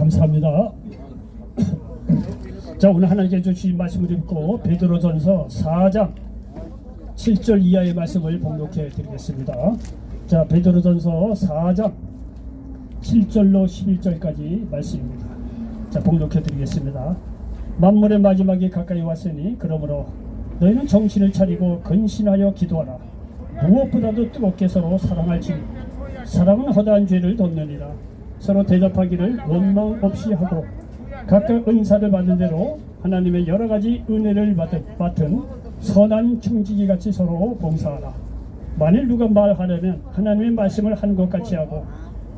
감사합니다. 자, 오늘 하나님께 주신 말씀을 읽고 베드로전서 4장 7절 이하의 말씀을 봉독해 드리겠습니다. 자, 베드로전서 4장 7절로 11절까지 말씀입니다. 자, 봉독해 드리겠습니다. 만물의 마지막이 가까이 왔으니 그러므로 너희는 정신을 차리고 근신하여 기도하라. 무엇보다도 뜨겁게 서로 사랑할지 사랑은 허다한 죄를 덮느니라. 서로 대접하기를 원망 없이 하고 각각 은사를 받은 대로 하나님의 여러가지 은혜를 맡은 선한 청지기 같이 서로 봉사하라. 만일 누가 말하려면 하나님의 말씀을 하는 것 같이 하고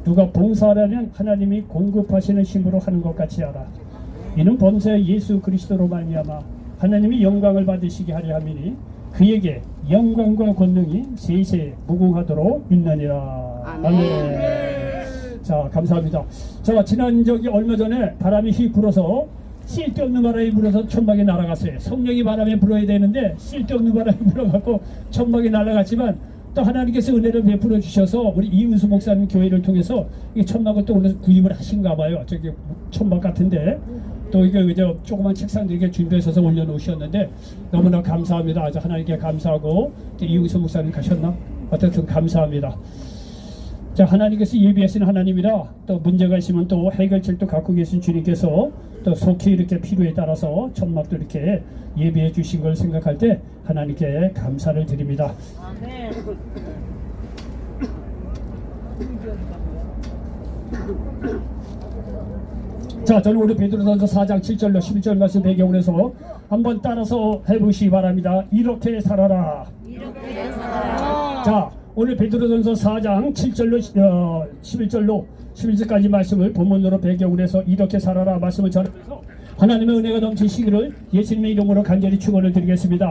누가 봉사하려면 하나님이 공급하시는 힘으로 하는 것 같이 하라. 이는 범사에 예수 그리스도로 말미암아 하나님이 영광을 받으시게 하려 함이니 그에게 영광과 권능이 세세 무궁하도록 있느니라. 아멘. 자, 감사합니다. 자, 지난 얼마 전에 바람이 휙 불어서 쓸데없는 바람이 불어서 천막이 날아갔어요. 성령이 바람에 불어야 되는데 쓸데없는 바람이 불어갖고 천막이 날아갔지만 또 하나님께서 은혜를 베풀어 주셔서 우리 이은수 목사님 교회를 통해서 이 천막을 또 오늘 구입을 하신가 봐요. 저기 천막 같은데 또 이게 그저 조그만 책상들 이렇게 준비해서 올려놓으셨는데 너무나 감사합니다. 아주 하나님께 감사하고 또 이은수 목사님 가셨나? 어쨌든 감사합니다. 자, 하나님께서 예비하신 하나님이라 또 문제가 있으면 또 해결책도 갖고 계신 주님께서 또 속히 이렇게 필요에 따라서 천막도 이렇게 예비해 주신 걸 생각할 때 하나님께 감사를 드립니다. 아멘. 자, 저는 우리 베드로전서 4장 7절로 11절 말씀 배경으로 해서 한번 따라서 해보시기 바랍니다. 이렇게 살아라. 이렇게 살아라. 자, 오늘 베드로전서 4장 7절로 11절로 11절까지 말씀을 본문으로 배경으로 해서 이렇게 살아라 말씀을 전하면서 하나님의 은혜가 넘치시기를 예수님의 이름으로 간절히 축원을 드리겠습니다.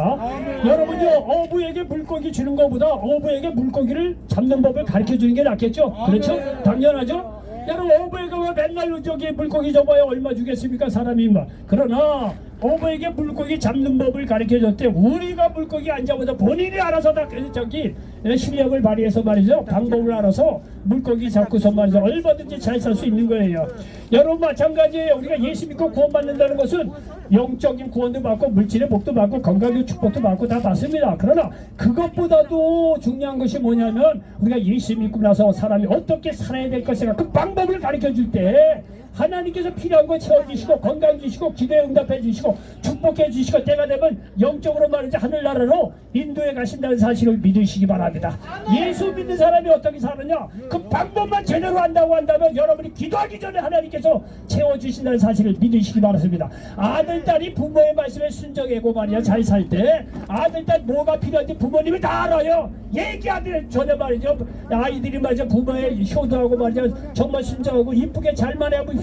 여러분요, 어부에게 물고기 주는 것보다 어부에게 물고기를 잡는 법을 가르쳐 주는 게 낫겠죠? 그렇죠? 당연하죠? 여러분, 어부에게 맨날 저기 물고기 잡아야 얼마 주겠습니까? 사람이 막. 그러나 어부에게 물고기 잡는 법을 가르쳐 줬대. 우리가 물고기 안 잡아도 본인이 알아서 다 저기 실력을 발휘해서 말이죠, 방법을 알아서 물고기 잡고서 말이죠, 얼마든지 잘 살 수 있는 거예요. 여러분 마찬가지예요. 우리가 예수 믿고 구원받는다는 것은 영적인 구원도 받고 물질의 복도 받고 건강의 축복도 받고 다 받습니다. 그러나 그것보다도 중요한 것이 뭐냐면 우리가 예수 믿고 나서 사람이 어떻게 살아야 될 것인가 그 방법을 가르쳐 줄 때 하나님께서 필요한 거 채워주시고 건강 주시고 기도에 응답해 주시고 축복해 주시고 때가 되면 영적으로 말이죠, 하늘나라로 인도해 가신다는 사실을 믿으시기 바랍니다. 예수 믿는 사람이 어떻게 사느냐, 그 방법만 제대로 한다고 한다면 여러분이 기도하기 전에 하나님께서 채워주신다는 사실을 믿으시기 바랍니다. 아들, 딸이 부모의 말씀에 순종하고 말이야 잘 살 때 아들, 딸 뭐가 필요한지 부모님이 다 알아요. 얘기하기 전에 말이죠, 아이들이 말이죠 부모의 효도하고 말이죠 정말 순종하고 이쁘게 잘만 해보십시오.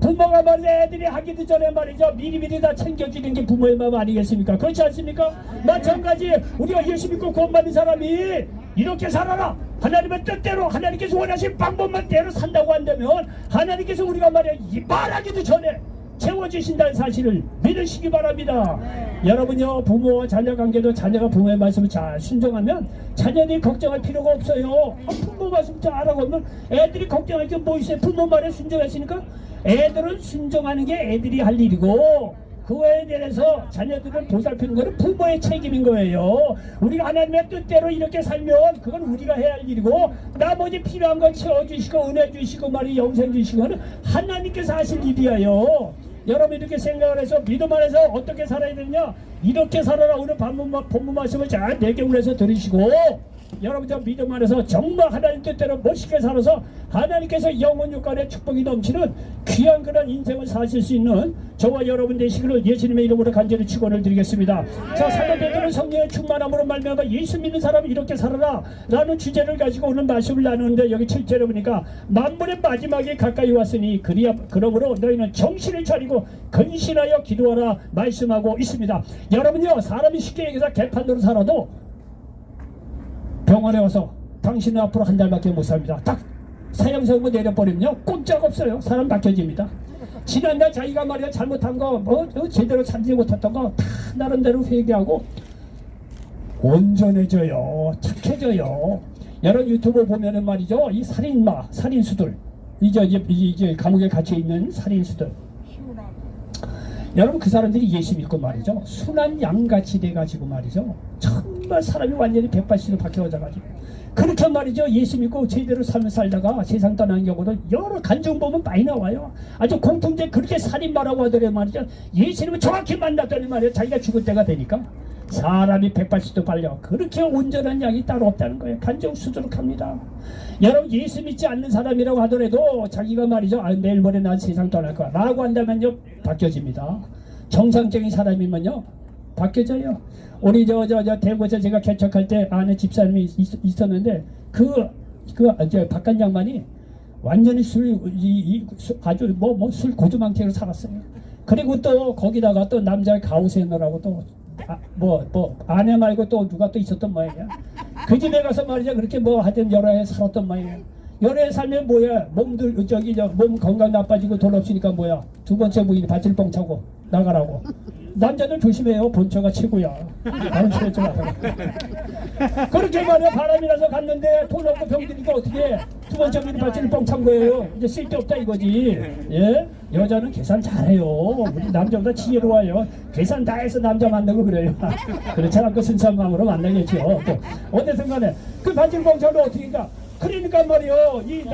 부모가 말이죠, 애들이 하기도 전에 말이죠 미리미리 다 챙겨주는 게 부모의 마음 아니겠습니까? 그렇지 않습니까? 마찬가지 우리가 예수 믿고 구원받은 사람이 이렇게 살아라, 하나님의 뜻대로 하나님께서 원하신 방법만 대로 산다고 한다면 하나님께서 우리가 말이야 말하기도 전에 채워주신다는 사실을 믿으시기 바랍니다. 여러분요, 부모와 자녀 관계도 자녀가 부모의 말씀을 잘 순종하면 자녀들이 걱정할 필요가 없어요. 부모 말씀 잘 알아보면 애들이 걱정할 게 뭐 있어요? 부모 말에 순종했으니까 애들은 순종하는 게 애들이 할 일이고 그거에 대해서 자녀들을 보살피는 것은 부모의 책임인 거예요. 우리가 하나님의 뜻대로 이렇게 살면 그건 우리가 해야 할 일이고 나머지 필요한 건 채워주시고 은혜 주시고 말이 영생 주시고는 하나님께서 하실 일이에요. 여러분 이렇게 생각을 해서 믿음 안에서 어떻게 살아야 되느냐, 이렇게 살아라. 오늘 본문 말씀을 잘 배경으로 해서 들으시고 여러분 저 믿음 안에서 정말 하나님 뜻대로 멋있게 살아서 하나님께서 영원 육간의 축복이 넘치는 귀한 그런 인생을 사실 수 있는 저와 여러분 되시기를 예수님의 이름으로 간절히 축원을 드리겠습니다. 자, 사도 베드로는 성령의 충만함으로 말미암아 예수 믿는 사람이 이렇게 살아라 라는 주제를 가지고 오늘 말씀을 나누는데 여기 7절에 보니까 만물의 마지막에 가까이 왔으니 그러므로 너희는 정신을 차리고 근신하여 기도하라 말씀하고 있습니다. 여러분요, 사람이 쉽게 얘기해서 개판으로 살아도 병원에 와서 당신은 앞으로 한 달밖에 못 삽니다. 딱 사형선고 내려버리면요 꼼짝 없어요. 사람 바뀌어집니다. 지난날 자기가 말이야 잘못한 거 제대로 살지 못했던 거 다 나름대로 회개하고 온전해져요. 착해져요. 여러 유튜브 보면은 말이죠, 이 살인수들 이제 감옥에 갇혀 있는 살인수들. 여러분 그 사람들이 예수 믿고 말이죠. 순한 양같이 돼가지고 말이죠. 정말 사람이 완전히 180도 바뀌어져가지고 그렇게 말이죠. 예수 믿고 제대로 삶을 살다가 세상 떠나는 경우도 여러 간증 보면 많이 나와요. 아주 공통된 그렇게 살인마라고 하더래 말이죠. 예수님을 정확히 만났더니 말이에요. 자기가 죽을 때가 되니까 사람이 180도 발려 그렇게 온전한 양이 따로 없다는 거예요. 간증 수두룩합니다. 여러분 예수 믿지 않는 사람이라고 하더라도 자기가 말이죠. 내일 모레 난 세상 떠날 거야 라고 한다면요 바뀌어집니다. 정상적인 사람이면요 바뀌어져요. 우리 저 대구에서 제가 개척할 때 아는 집사님이 있었는데 그 박간 양반이 완전히 아주 술 고주망태로 살았어요. 그리고 또 거기다가 또 남자 가우세너라고 또 아내 말고 또 누가 또 있었던 모양이야. 그 집에 가서 말이죠. 그렇게 하여튼 여러 해 살았던 모양이야. 여러 해 살면 뭐야? 몸 건강 나빠지고 돈 없으니까 뭐야? 두 번째 부인이 밭질뻥 차고 나가라고. 남자들 조심해요. 본처가 최고야. 다른 소리 좀 하라. 그렇게 말이야. 바람이 나서 갔는데 돈 없고 병드니까 어떻게 두 번째 부인이 밭질뻥 찬 거예요. 이제 쓸데없다 이거지. 예? 여자는 계산 잘해요. 우리 남자보다 지혜로워요. 계산 다 해서 남자 만나고 그래요. 그렇지 않고 순수한 마음으로 만나겠죠. 어쨌든 간에 그 밭질뻥 차를 어떻게 가? 그러니까 말이요, 이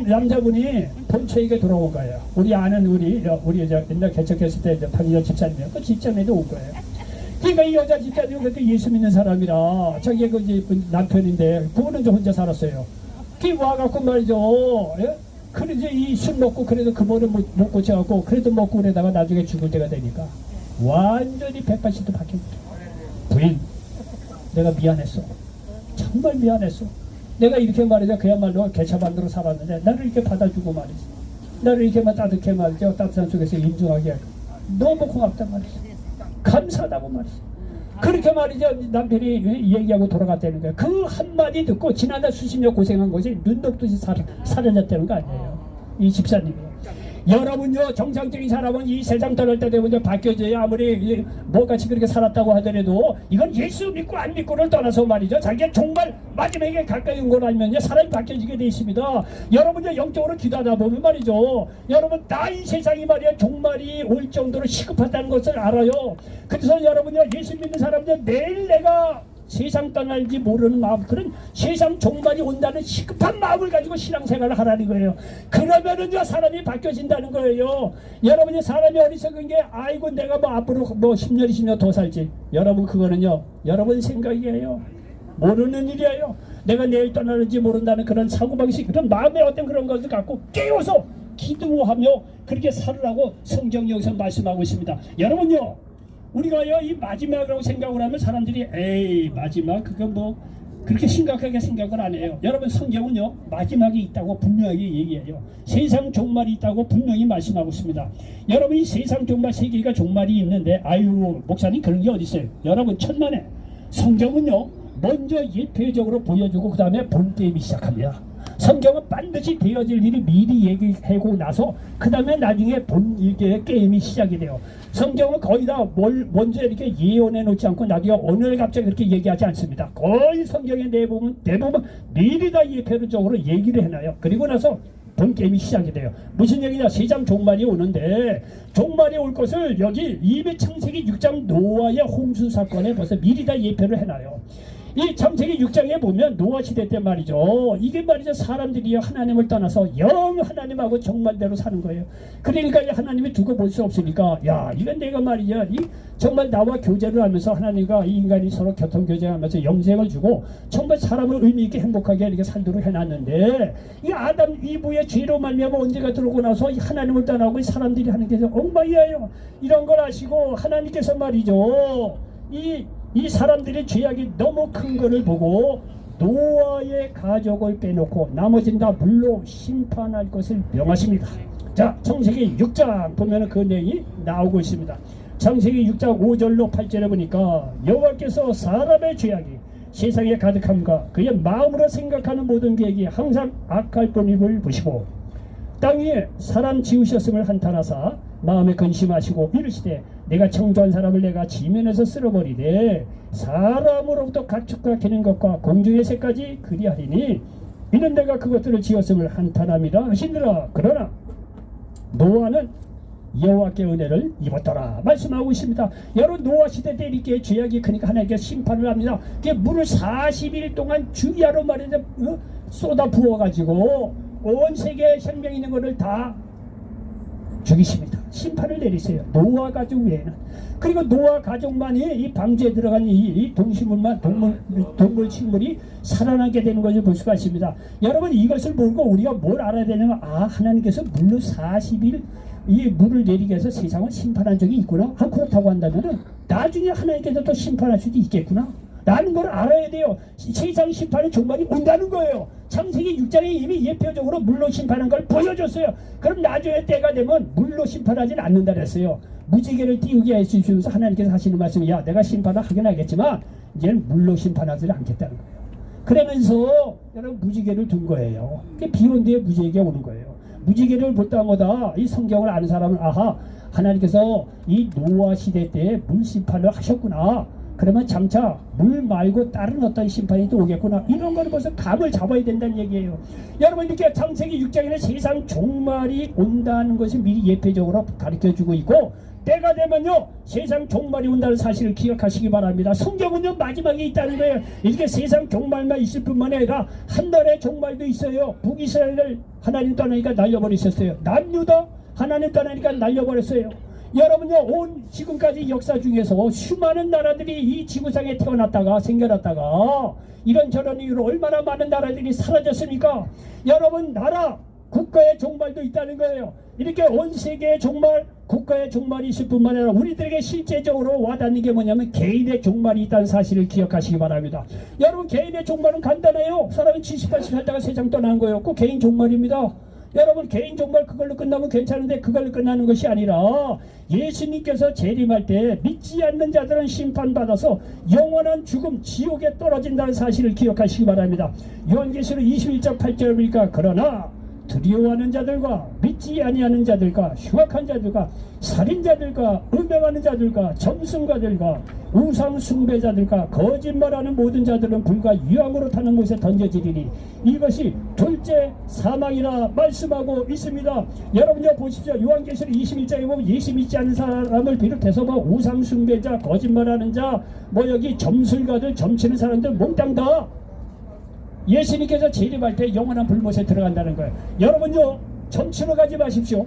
남자분이 본처에게 돌아온 거예요. 우리 아는 우리 옛날 개척했을 때 박인현 집사님이요. 그 집사님도 온 거예요. 그러니까 이 여자 집사님은 그때 예수 믿는 사람이라 자기가 남편인데 그분은 혼자 살았어요. 그 와갖고 말이죠. 예? 그래서 이 술 먹고 그래도 그거를 못 고쳐갖고 그래도 먹고 그러다가 나중에 죽을 때가 되니까 완전히 180도 바뀌었죠. 부인, 내가 미안했어. 정말 미안했어. 내가 이렇게 말이죠. 그야말로 개차반대로 살았는데 나를 이렇게 받아주고 말이지. 나를 이렇게만 따뜻하게 말이죠. 따뜻한 속에서 인중하게 하고 너무 고맙단 말이지. 감사하다고 말이지. 그렇게 말이죠. 남편이 얘기하고 돌아갔다는 거예요. 그 한마디 듣고 지난달 수십 년 고생한 것이 눈독듯이 사라졌다는 거 아니에요. 이 집사님이. 여러분요, 정상적인 사람은 이 세상 떠날 때 되면 바뀌어져요. 아무리 뭐같이 그렇게 살았다고 하더라도 이건 예수 믿고 안 믿고를 떠나서 말이죠. 자기가 정말 마지막에 가까이 온 걸 알면요, 사람이 바뀌어지게 돼 있습니다. 여러분요, 영적으로 기도하다 보면 말이죠. 여러분, 나 이 세상이 말이야 종말이 올 정도로 시급하다는 것을 알아요. 그래서 여러분요, 예수 믿는 사람들 내일 내가 세상 떠날지 모르는 마음, 그런 세상 종말이 온다는 시급한 마음을 가지고 신앙생활을 하라는 거예요. 그러면은요 사람이 바뀌어진다는 거예요. 여러분이 사람이 어리석은 게 아이고 내가 앞으로 10년 20년 더 살지, 여러분 그거는요 여러분 생각이에요. 모르는 일이에요. 내가 내일 떠나는지 모른다는 그런 사고방식, 그런 마음의 어떤 그런 것을 갖고 깨워서 기도하며 그렇게 살으라고 성경이 여기서 말씀하고 있습니다. 여러분요, 우리가요 이 마지막이라고 생각을 하면 사람들이 에이 마지막 그거 그렇게 심각하게 생각을 안 해요. 여러분, 성경은요 마지막이 있다고 분명하게 얘기해요. 세상 종말이 있다고 분명히 말씀하고 있습니다. 여러분, 이 세상 종말, 세계가 종말이 있는데 아유 목사님 그런 게 어디 있어요? 여러분, 천만에 성경은요 먼저 예표적으로 보여주고 그 다음에 본게임이 시작합니다. 성경은 반드시 되어질 일이 미리 얘기하고 나서 그 다음에 나중에 이게 게임이 시작이 돼요. 성경은 거의 다 먼저 이렇게 예언해 놓지 않고 나중에 오늘 갑자기 그렇게 얘기하지 않습니다. 거의 성경의 대부분 미리 다 예표적으로 얘기를 해놔요. 그리고 나서 본 게임이 시작이 돼요. 무슨 얘기냐? 세상 종말이 오는데 종말이 올 것을 여기 이미 창세기 6장 노아의 홍수 사건에 벌써 미리 다 예표를 해놔요. 이 창세기 6장에 보면 노아 시대 때 말이죠. 이게 말이죠. 사람들이 하나님을 떠나서 영 하나님하고 정말대로 사는 거예요. 그러니까 하나님이 두고 볼 수 없으니까 야 이건 내가 말이야 정말 나와 교제를 하면서 하나님과 이 인간이 서로 교통교제하면서 영생을 주고 정말 사람을 의미 있게 행복하게 이렇게 살도록 해놨는데 이 아담 이브의 죄로 말미암아 언제가 들어오고 나서 이 하나님을 떠나고 이 사람들이 하는 게 엉망이에요. 이런 걸 아시고 하나님께서 말이죠. 이 사람들의 죄악이 너무 큰 것을 보고 노아의 가족을 빼놓고 나머지는 다 물로 심판할 것을 명하십니다. 자, 창세기 6장 보면 그 내용이 나오고 있습니다. 창세기 6장 5절로 8절에 보니까 여호와께서 사람의 죄악이 세상에 가득함과 그의 마음으로 생각하는 모든 계획이 항상 악할 뿐임을 보시고 땅 위에 사람 지으셨음을 한탄하사 마음에 근심하시고 이르시되 내가 창조한 사람을 내가 지면에서 쓸어버리되 사람으로부터 가축과 기는 것과 공중의 새까지 그리하리니 이는 내가 그것들을 지었음을 한탄함이라 하시느라. 그러나 노아는 여호와께 은혜를 입었더라 말씀하고 있습니다. 여러분, 노아 시대 때 이렇게 죄악이 크니까 하나님께 심판을 합니다. 그게 물을 40일 동안 주야로 말해서 쏟아 부어가지고 온 세계에 생명 있는 것을 다 죽이십니다. 심판을 내리세요. 노아 가족 외에는. 그리고 노아 가족만이 이 방주에 들어간 이 동식물만 동물 식물이 살아나게 되는 것을 볼 수가 있습니다. 여러분, 이것을 모르고 우리가 뭘 알아야 되냐면, 하나님께서 물로 40일 이 물을 내리게 해서 세상을 심판한 적이 있구나. 그렇다고 한다면은 나중에 하나님께서 또 심판할 수도 있겠구나 라는 걸 알아야 돼요. 세상 심판의 종말이 온다는 거예요. 창세기 6장에 이미 예표적으로 물로 심판한 걸 보여줬어요. 그럼 나중에 때가 되면 물로 심판하지는 않는다 그랬어요. 무지개를 띄우게 해주시면서 하나님께서 하시는 말씀이, 야, 내가 심판을 하긴 하겠지만 이제는 물로 심판하지는 않겠다는 거예요. 그러면서 여러분 무지개를 둔 거예요. 비 온 뒤에 무지개가 오는 거예요. 무지개를 볼 때마다 이 성경을 아는 사람은, 하나님께서 이 노아 시대 때 물 심판을 하셨구나. 그러면 장차 물 말고 다른 어떤 심판이 또 오겠구나. 이런 거를 벌써 감을 잡아야 된다는 얘기예요. 여러분, 이렇게 창세기 6장에는 세상 종말이 온다는 것을 미리 예표적으로 가르쳐주고 있고, 때가 되면요 세상 종말이 온다는 사실을 기억하시기 바랍니다. 성경은요 마지막에 있다는 거예요. 이렇게 세상 종말만 있을 뿐만 아니라 한날의 종말도 있어요. 북이스라엘을 하나님 떠나니까 날려버리셨어요. 남유다 하나님 떠나니까 날려버렸어요. 여러분요, 온 지금까지 역사 중에서 수많은 나라들이 이 지구상에 태어났다가 생겨났다가 이런저런 이유로 얼마나 많은 나라들이 사라졌습니까? 여러분, 나라 국가의 종말도 있다는 거예요. 이렇게 온 세계의 종말, 국가의 종말이 있을 뿐만 아니라 우리들에게 실제적으로 와닿는 게 뭐냐면 개인의 종말이 있다는 사실을 기억하시기 바랍니다. 여러분, 개인의 종말은 간단해요. 사람은 70, 80 살다가 세상 떠나는 거예요. 꼭 개인 종말입니다. 여러분, 개인 종말 그걸로 끝나면 괜찮은데 그걸로 끝나는 것이 아니라 예수님께서 재림할 때 믿지 않는 자들은 심판받아서 영원한 죽음, 지옥에 떨어진다는 사실을 기억하시기 바랍니다. 요한계시록 21장 8절을 보니까, 그러나 두려워하는 자들과 믿지 아니하는 자들과 흉악한 자들과 살인자들과 음행하는 자들과 점승가들과 우상 숭배자들과 거짓말하는 모든 자들은 불과 유황으로 타는 곳에 던져지리니 이것이 둘째 사망이라 말씀하고 있습니다. 여러분요 보십시오. 요한계시록 21장에 보면 예수 믿지 않는 사람을 비롯해서 우상 숭배자, 거짓말하는 자, 여기 점술가들, 점치는 사람들 몽땅 다 예수님께서 재림할 때 영원한 불못에 들어간다는 거예요. 여러분요 점치러 가지 마십시오.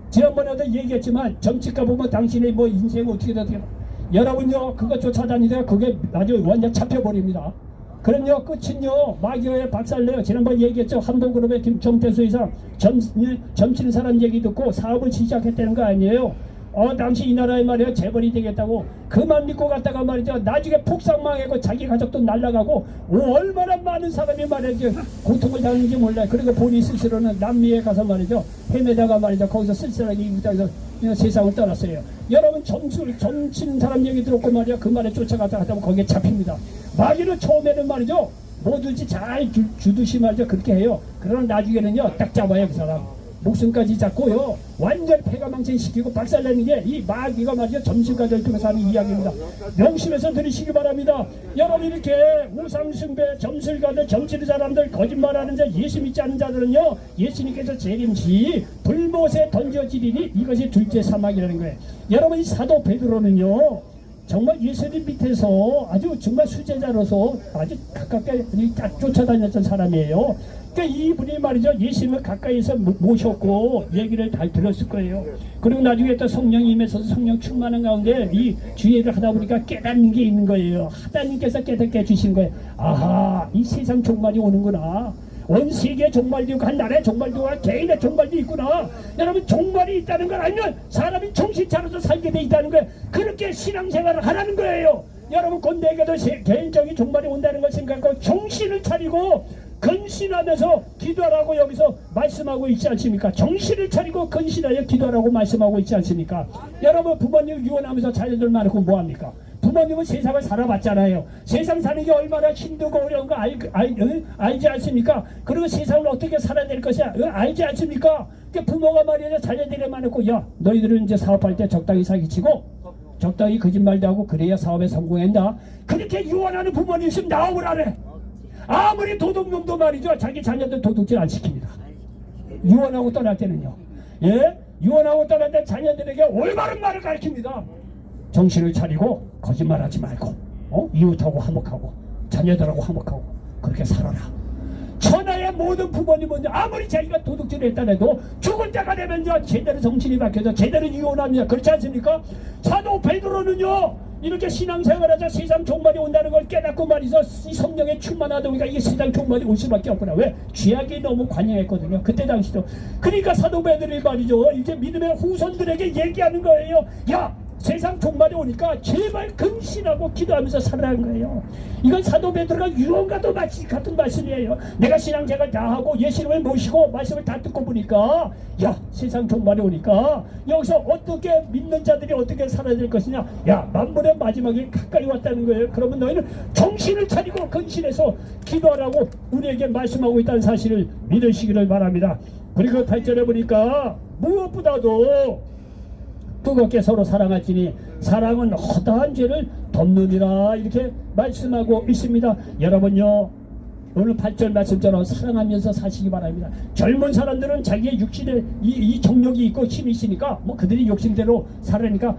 지난번에도 얘기했지만 점치가 보면 당신의 인생 어떻게 되요. 여러분요 그거 쫓아다니다가 그게 아주 완전 잡혀버립니다. 그럼요 끝은요 마귀의 박살내요. 지난번 얘기했죠. 한동그룹의 김종태수 이상 점치는 사람 얘기 듣고 사업을 시작했다는 거 아니에요. 당시 이 나라에 말이야 재벌이 되겠다고 그만 믿고 갔다가 말이죠. 나중에 폭삭망하고 자기 가족도 날아가고 얼마나 많은 사람이 말이죠 고통을 당하는지 몰라요. 그리고 본인 스스로는 남미에 가서 말이죠 헤매다가 말이죠 거기서 쓸쓸하게 입다해서 세상을 떠났어요. 여러분 점치는 사람 얘기 들었고 말이야 그 말에 쫓아가다가 하다 보면 거기에 잡힙니다. 마귀는 처음에는 말이죠 뭐든지 잘 주듯이 말이죠 그렇게 해요. 그러나 나중에는요 딱 잡아요. 그 사람 목숨까지 잡고요 완전 폐가망신시키고 박살내는 게 이 마귀가 말이죠 점심가들 통해서 하는 이야기입니다. 명심해서 들으시기 바랍니다. 여러분, 이렇게 우상숭배, 점술가들, 점치는 사람들, 거짓말하는 자, 예수 믿지 않는 자들은요 예수님께서 재림시 불못에 던져지리니 이것이 둘째 사망이라는 거예요. 여러분, 이 사도 베드로는요 정말 예수님 밑에서 아주 정말 수제자로서 아주 가깝게 쫓아다녔던 사람이에요. 그러니까 이분이 말이죠 예수님을 가까이서 모셨고 얘기를 잘 들었을 거예요. 그리고 나중에 또 성령이 임해서 성령 충만한 가운데 이 주의를 하다 보니까 깨닫는 게 있는 거예요. 하나님께서 깨닫게 해주신 거예요. 아하, 이 세상 종말이 오는구나. 온 세계의 종말도 있고 한 나라의 종말도 있고 개인의 종말도 있구나. 여러분, 종말이 있다는 걸 알면 사람이 정신 차려서 살게 돼 있다는 거예요. 그렇게 신앙생활을 하라는 거예요. 여러분, 곧 내게도 개인적인 종말이 온다는 걸 생각하고 정신을 차리고 근신하면서 기도하라고 여기서 말씀하고 있지 않습니까? 정신을 차리고 근신하여 기도하라고 말씀하고 있지 않습니까? 여러분, 부모님 유언하면서 자녀들 많고 뭐합니까? 부모님은 세상을 살아봤잖아요. 세상 사는 게 얼마나 힘들고 어려운 거 알지 않습니까? 그리고 세상을 어떻게 살아야 될 것이 알지 않습니까? 부모가 말이야 자녀들이 많고, 야, 너희들은 이제 사업할 때 적당히 사기치고 적당히 거짓말도 하고 그래야 사업에 성공한다. 그렇게 유언하는 부모님 있으면 나오라래. 아무리 도둑놈도 말이죠, 자기 자녀들 도둑질 안 시킵니다. 유언하고 떠날 때는요, 예? 유언하고 떠날 때 자녀들에게 올바른 말을 가르칩니다. 정신을 차리고 거짓말하지 말고, 이웃하고 화목하고 자녀들하고 화목하고 그렇게 살아라. 천하의 모든 부모님은 아무리 자기가 도둑질을 했다 해도 죽을 때가 되면요 제대로 정신이 바뀌어서 제대로 유언합니다. 그렇지 않습니까? 사도 베드로는요 이렇게 신앙생활하자 세상 종말이 온다는 걸 깨닫고 말이죠, 이 성령에 충만하다 보니까 이게 세상 종말이 올 수밖에 없구나. 왜? 죄악이 너무 관영했거든요, 그때 당시도. 그러니까 사도 베드로이 말이죠, 이제 믿음의 후손들에게 얘기하는 거예요. 야, 세상 종말이 오니까 제발 근신하고 기도하면서 살아라는 거예요. 이건 사도 베드로가 유언과도 같은 말씀이에요. 내가 신앙생활 다 하고 예수님을 모시고 말씀을 다 듣고 보니까 야, 세상 종말이 오니까 여기서 어떻게 믿는 자들이 어떻게 살아야 될 것이냐, 야, 만물의 마지막이 가까이 왔다는 거예요. 그러면 너희는 정신을 차리고 근신해서 기도하라고 우리에게 말씀하고 있다는 사실을 믿으시기를 바랍니다. 그리고 8절에 보니까 무엇보다도 뜨겁게 서로 사랑할지니 사랑은 허다한 죄를 덮느니라, 이렇게 말씀하고 있습니다. 여러분요, 오늘 8절 말씀처럼 사랑하면서 사시기 바랍니다. 젊은 사람들은 자기의 육신에 이 정력이 있고 힘이 있으니까 뭐 그들이 욕심대로 살으니까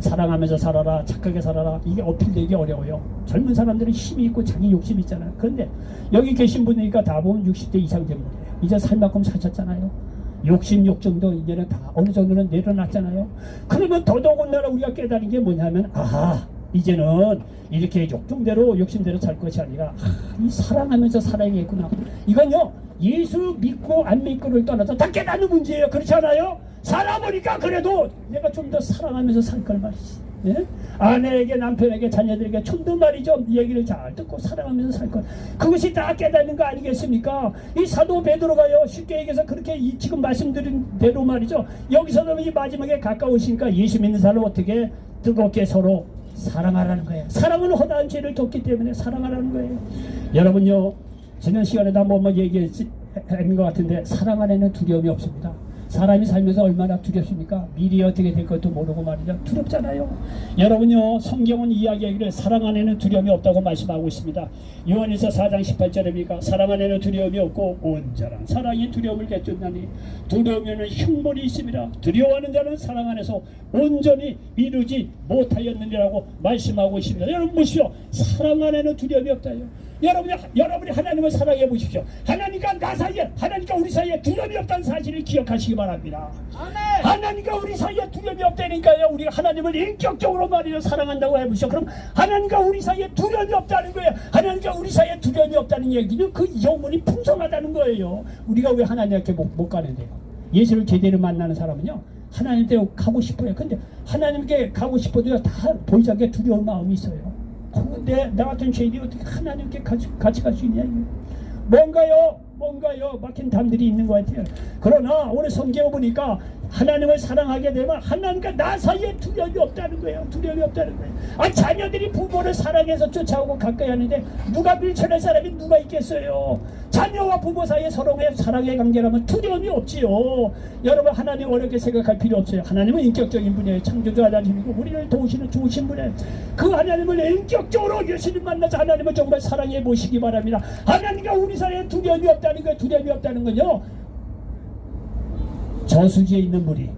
사랑하면서 살아라, 착하게 살아라, 이게 어필되기 어려워요. 젊은 사람들은 힘이 있고 자기 욕심이 있잖아요. 그런데 여기 계신 분이니까 다 보면 60대 이상 된 분이에요. 이제 살 만큼 사셨잖아요. 욕심 욕정도 이제는 다 어느 정도는 내려놨잖아요. 그러면 더더군다나 우리가 깨달은 게 뭐냐면, 아하, 이제는 이렇게 욕심대로 살 것이 아니라 이 사랑하면서 살아야겠구나. 이건요 예수 믿고 안 믿고를 떠나서 다 깨닫는 문제예요. 그렇지 않아요? 살아보니까 그래도 내가 좀 더 사랑하면서 살 걸 말이지. 예? 아내에게, 남편에게, 자녀들에게 좀 더 말이죠, 얘기를 잘 듣고 사랑하면서 살 것, 그것이 다 깨닫는 거 아니겠습니까? 이 사도 베드로가요 쉽게 얘기해서 그렇게 지금 말씀드린 대로 말이죠, 여기서는 이 마지막에 가까우시니까 예수 믿는 사람은 어떻게 뜨겁게 서로 사랑하라는 거예요. 사랑은 허다한 죄를 덮기 때문에 사랑하라는 거예요. 여러분요, 지난 시간에도 한번 얘기했는 것 같은데 사랑 안에는 두려움이 없습니다. 사람이 살면서 얼마나 두렵습니까? 미리 어떻게 될 것도 모르고 말이죠. 두렵잖아요. 여러분요, 성경은 이야기하기를 사랑 안에는 두려움이 없다고 말씀하고 있습니다. 요한일서 4장 18절입니까? 사랑 안에는 두려움이 없고 온전한 사랑이 두려움을 깨뜨리나니 두려움에는 흉물이 있습니다. 두려워하는 자는 사랑 안에서 온전히 이루지 못하였느니라고 말씀하고 있습니다. 여러분 보십시오. 사랑 안에는 두려움이 없다요. 여러분이 하나님을 사랑해 보십시오. 하나님과 나 사이에, 하나님과 우리 사이에 두려움이 없다는 사실을 기억하시기 바랍니다. 아멘. 하나님과 우리 사이에 두려움이 없다니까요. 우리가 하나님을 인격적으로 말이죠 사랑한다고 해보시죠. 그럼 하나님과 우리 사이에 두려움이 없다는 거예요. 하나님과 우리 사이에 두려움이 없다는 얘기는 그 영혼이 풍성하다는 거예요. 우리가 왜 하나님께 못 가는데요? 예수를 제대로 만나는 사람은요 하나님께 가고 싶어요. 근데 하나님께 가고 싶어도요 다 보이지 않게 두려운 마음이 있어요. 근데 나 같은 죄인이 어떻게 하나님께 같이 갈 수 있냐? 뭔가요 막힌 담들이 있는 것 같아요. 그러나 오늘 성경을 보니까 하나님을 사랑하게 되면 하나님과 나 사이에 두려움이 없다는 거예요. 두려움이 없다는 거예요. 자녀들이 부모를 사랑해서 쫓아오고 가까이 하는데 누가 밀쳐낼 사람이 누가 있겠어요? 자녀와 부모 사이에 서로의 사랑의 관계라면 두려움이 없지요. 여러분, 하나님 어렵게 생각할 필요 없어요. 하나님은 인격적인 분이에요. 창조주 하나님이고 우리를 도우시는 좋으신 분이에요. 그 하나님을 인격적으로 예수님 만나서 하나님을 정말 사랑해 보시기 바랍니다. 하나님과 우리 사이에 두려움이 없다는 거예요. 두려움이 없다는 건요, 저수지에 있는 물이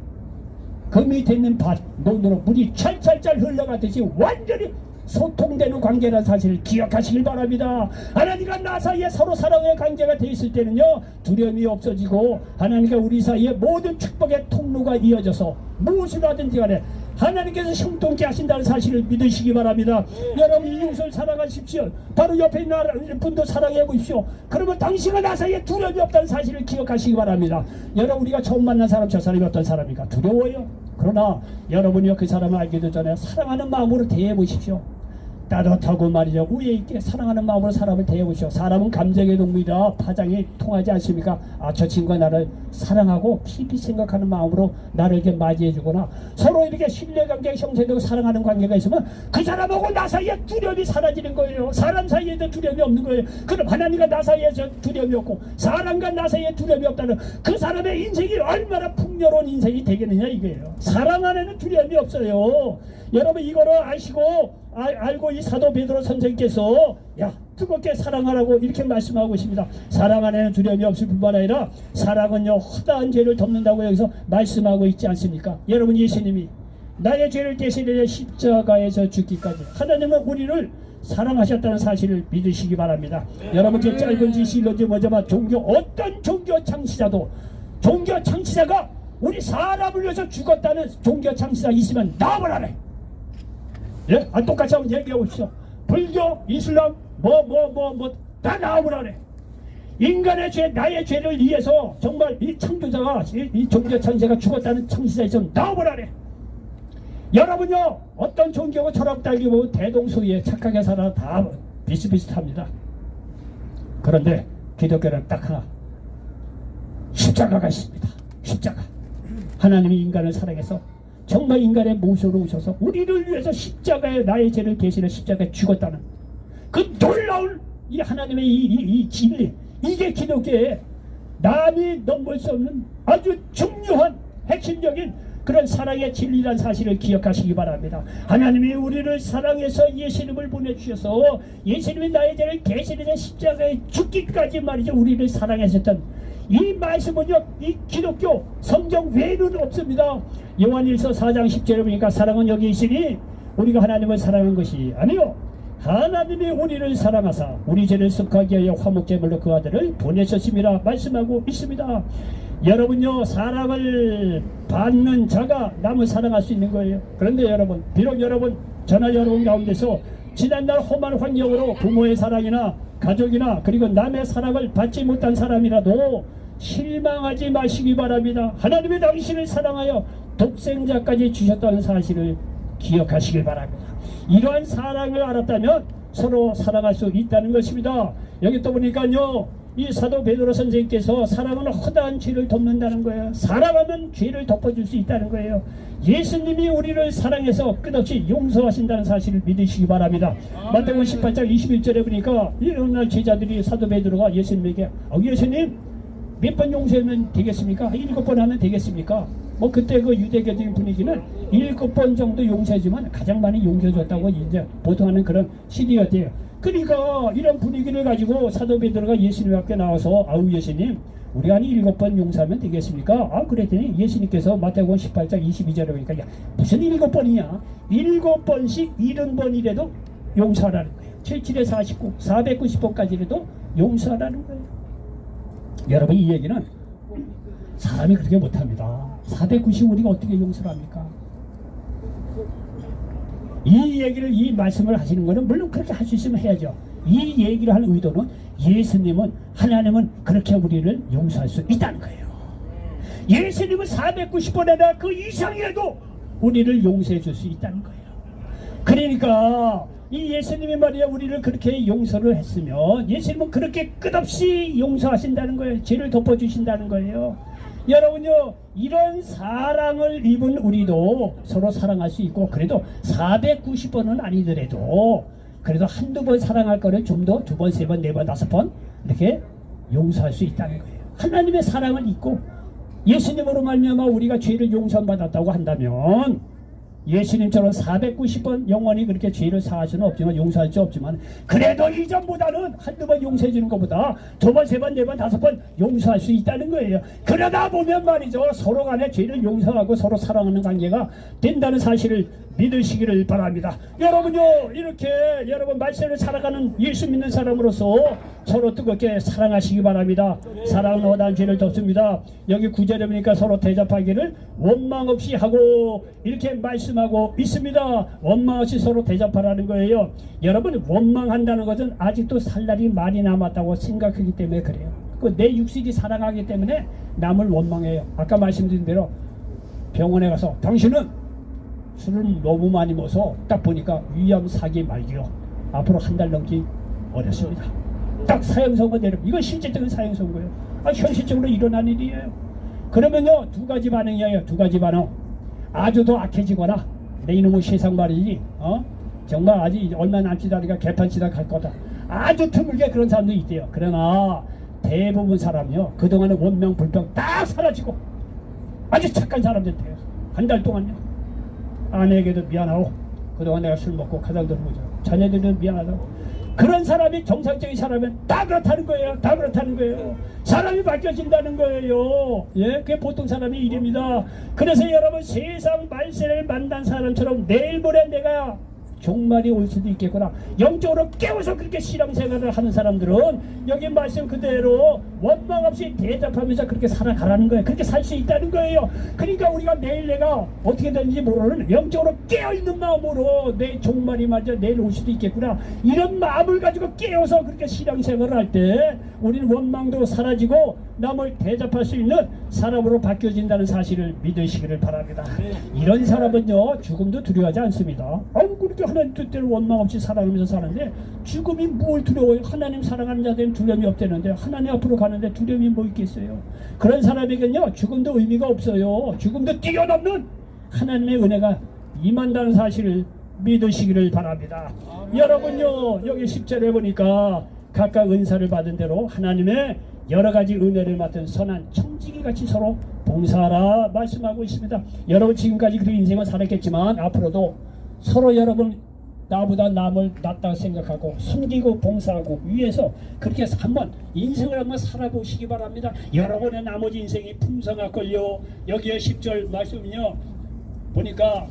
그 밑에 있는 밭 논으로 물이 찰찰찰 흘러가듯이 완전히 소통되는 관계라는 사실을 기억하시길 바랍니다. 하나님과 나 사이에 서로 사랑의 관계가 돼 있을 때는요 두려움이 없어지고 하나님과 우리 사이에 모든 축복의 통로가 이어져서 무엇을 하든지 간에 하나님께서 형통케 하신다는 사실을 믿으시기 바랍니다. 여러분, 이웃을 사랑하십시오. 바로 옆에 있는 분도 사랑해 보십시오. 그러면 당신과 나 사이에 두려움이 없다는 사실을 기억하시기 바랍니다. 여러분, 우리가 처음 만난 사람, 저 사람이 어떤 사람입니까? 두려워요. 그러나 여러분이요 그 사람을 알기도 전에 사랑하는 마음으로 대해 보십시오. 따뜻하고 말이죠, 우애 있게 사랑하는 마음으로 사람을 대해보시오. 사람은 감정의 동물이라 파장이 통하지 않습니까? 저 친구가 나를 사랑하고 깊이 생각하는 마음으로 나를 이렇게 맞이해주거나 서로 이렇게 신뢰관계가 형성되고 사랑하는 관계가 있으면 그 사람하고 나 사이에 두려움이 사라지는 거예요. 사람 사이에도 두려움이 없는 거예요. 그럼 하나님과 나 사이에 두려움이 없고 사람과 나 사이에 두려움이 없다는 그 사람의 인생이 얼마나 풍요로운 인생이 되겠느냐 이거예요. 사랑 안에는 두려움이 없어요. 여러분, 이거를 아시고 알고 이 사도 베드로 선생님께서 야, 뜨겁게 사랑하라고 이렇게 말씀하고 있습니다. 사랑 안에는 두려움이 없을 뿐만 아니라 사랑은요 허다한 죄를 덮는다고 여기서 말씀하고 있지 않습니까? 여러분, 예수님이 나의 죄를 대신해 십자가에서 죽기까지 하나님은 우리를 사랑하셨다는 사실을 믿으시기 바랍니다. 여러분께 짧은지 길런지 뭐지만 어떤 종교 창시자도 종교 창시자가 우리 사람을 위해서 죽었다는 종교 창시자 있으면 나와보라래. 예? 똑같이 한번 얘기해 보십시오. 불교, 이슬람, 다 나와보라래. 인간의 죄, 나의 죄를 위해서 정말 이 창조자가, 이 종교 창시자가 죽었다는 창시자 있으면 나와보라래. 여러분요, 어떤 종교고 철학 달기고 대동소이에 착하게 살아 다 비슷비슷합니다. 그런데 기독교는 딱 하나, 십자가가 있습니다. 십자가. 하나님이 인간을 사랑해서 정말 인간의 모습으로 오셔서 우리를 위해서 십자가에 나의 죄를 대신해 십자가에 죽었다는 그 놀라운 이 하나님의 이 진리, 이게 기독교의 남이 넘볼 수 없는 아주 중요한 핵심적인 그런 사랑의 진리란 사실을 기억하시기 바랍니다. 하나님이 우리를 사랑해서 예수님을 보내주셔서 예수님이 나의 죄를 대신해 십자가에 죽기까지 말이죠, 우리를 사랑하셨던 이 말씀은요, 이 기독교 성경 외에는 없습니다. 요한일서 4장 10절에 보니까 사랑은 여기 있으니 우리가 하나님을 사랑한 것이 아니요 하나님이 우리를 사랑하사 우리 죄를 속하게 하여 화목제물로 그 아들을 보내셨습니다 말씀하고 있습니다. 여러분요, 사랑을 받는 자가 남을 사랑할 수 있는 거예요. 그런데 여러분, 비록 여러분 저나 여러분 가운데서 지난날 험한 환경으로 부모의 사랑이나 가족이나 그리고 남의 사랑을 받지 못한 사람이라도 실망하지 마시기 바랍니다. 하나님이 당신을 사랑하여 독생자까지 주셨다는 사실을 기억하시길 바랍니다. 이러한 사랑을 알았다면 서로 사랑할 수 있다는 것입니다. 여기 또 보니까요, 이 사도 베드로 선생님께서 사랑은 허다한 죄를 덮는다는 거예요. 사랑하면 죄를 덮어줄 수 있다는 거예요. 예수님이 우리를 사랑해서 끝없이 용서하신다는 사실을 믿으시기 바랍니다. 마태복음 18장 21절에 보니까 이런 날 제자들이 사도 베드로가 예수님에게 예수님 몇 번 용서하면 되겠습니까? 7번 하면 되겠습니까? 뭐 그때 그 유대교적인 분위기는 7번 정도 용서해주면 가장 많이 용서해줬다고 이제 보통 하는 그런 시대였대요. 그러니까 이런 분위기를 가지고 사도 베드로가 예수님 앞에 나와서 예수님 우리가 한 7번 용서하면 되겠습니까? 그랬더니 예수님께서 마태복음 18장 22절에 보니까 무슨 7번이냐? 7번씩 70번이라도 용서하라는 거예요. 77에 49, 490번까지라도 용서하라는 거예요. 여러분, 이 얘기는 사람이 그렇게 못합니다. 490 우리가 어떻게 용서를 합니까? 이 얘기를, 이 말씀을 하시는 거는 물론 그렇게 할 수 있으면 해야죠. 이 얘기를 할 의도는 예수님은, 하나님은 그렇게 우리를 용서할 수 있다는 거예요. 예수님은 490번에나 그 이상이라도 우리를 용서해 줄 수 있다는 거예요. 그러니까 이 예수님이 말이야 우리를 그렇게 용서를 했으면 예수님은 그렇게 끝없이 용서하신다는 거예요. 죄를 덮어주신다는 거예요. 여러분요, 이런 사랑을 입은 우리도 서로 사랑할 수 있고, 그래도 490번은 아니더라도 그래도 한두 번 사랑할 거를 좀 더 2번, 3번, 4번, 5번 이렇게 용서할 수 있다는 거예요. 하나님의 사랑을 입고 예수님으로 말미암아 우리가 죄를 용서받았다고 한다면 예수님처럼 490번 영원히 그렇게 죄를 사할 수는 없지만, 용서할 수 없지만, 그래도 이전보다는 한두 번 용서해 주는 것보다 2번, 3번, 4번, 5번 용서할 수 있다는 거예요. 그러다 보면 말이죠, 서로 간에 죄를 용서하고 서로 사랑하는 관계가 된다는 사실을 믿으시기를 바랍니다. 여러분요, 이렇게 여러분 말씀을 살아가는 예수 믿는 사람으로서 서로 뜨겁게 사랑하시기 바랍니다. 사랑은 허다한 죄를 덮습니다. 여기 9절에 보니까 서로 대접하기를 원망 없이 하고 이렇게 말씀하고 있습니다. 원망 없이 서로 대접하라는 거예요. 여러분, 원망한다는 것은 아직도 살 날이 많이 남았다고 생각하기 때문에 그래요. 내 육신이 사랑하기 때문에 남을 원망해요. 아까 말씀드린 대로 병원에 가서 당신은 술을 너무 많이 먹어서 딱 보니까 위암 4기 말기요. 앞으로 한 달 넘기 어렵습니다. 딱 사형선고 내려. 이건 실질적인 사형선고예요. 현실적으로 일어난 일이에요. 그러면요, 2가지 반응이에요. 2가지 반응. 아주 더 악해지거나 내 이놈의 세상 말이지, 정말 아직 얼마 남지도 않으니까 개판치다 갈 거다. 아주 드물게 그런 사람도 있대요. 그러나 대부분 사람이요, 그동안의 원명 불평 다 사라지고 아주 착한 사람들 돼요. 한 달 동안요. 아내에게도 미안하고, 그동안 내가 술 먹고 가장 들어보죠. 자녀들도 미안하다고. 그런 사람이 정상적인 사람은 다 그렇다는 거예요. 다 그렇다는 거예요. 사람이 바뀌어진다는 거예요. 예, 그게 보통 사람의 일입니다. 그래서 여러분 세상 말세를 만난 사람처럼 내일 모레 내가 종말이 올 수도 있겠구나. 영적으로 깨워서 그렇게 신앙생활을 하는 사람들은 여기 말씀 그대로 원망 없이 대답하면서 그렇게 살아가라는 거예요. 그렇게 살 수 있다는 거예요. 그러니까 우리가 내일 내가 어떻게 되는지 모르는 영적으로 깨어있는 마음으로 내 종말이 맞아 내일 올 수도 있겠구나. 이런 마음을 가지고 깨워서 그렇게 신앙생활을 할 때 우리는 원망도 사라지고 남을 대접할 수 있는 사람으로 바뀌어진다는 사실을 믿으시기를 바랍니다. 이런 사람은요 죽음도 두려워하지 않습니다. 그렇게 하나님 뜻대로 원망 없이 살아가면서 사는데 죽음이 뭘 두려워요? 하나님 사랑하는 자들은 두려움이 없다는데 하나님 앞으로 가는데 두려움이 뭐 있겠어요? 그런 사람에게는요 죽음도 의미가 없어요. 죽음도 뛰어넘는 하나님의 은혜가 임한다는 사실을 믿으시기를 바랍니다. 여러분요 여기 10절에 보니까 각각 은사를 받은 대로 하나님의 여러가지 은혜를 맡은 선한 청지기 같이 서로 봉사하라 말씀하고 있습니다. 여러분 지금까지 그 인생을 살았겠지만 앞으로도 서로 여러분 나보다 남을 낫다고 생각하고 섬기고 봉사하고 위해서 그렇게 한번 인생을 한번 살아보시기 바랍니다. 여러분의 나머지 인생이 풍성할걸요. 여기에 10절 말씀은요 보니까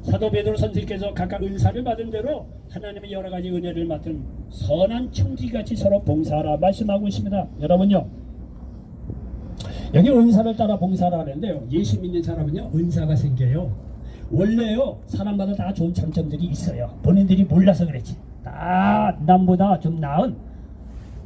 사도 베드로 선생님께서 각각 은사를 받은 대로 하나님의 여러가지 은혜를 맡은 선한 청지기같이 서로 봉사하라 말씀하고 있습니다. 여러분요 여기 은사를 따라 봉사를 하는데요 예수 믿는 사람은요 은사가 생겨요. 원래요 사람마다 다 좋은 장점들이 있어요. 본인들이 몰라서 그랬지. 다 남보다 좀 나은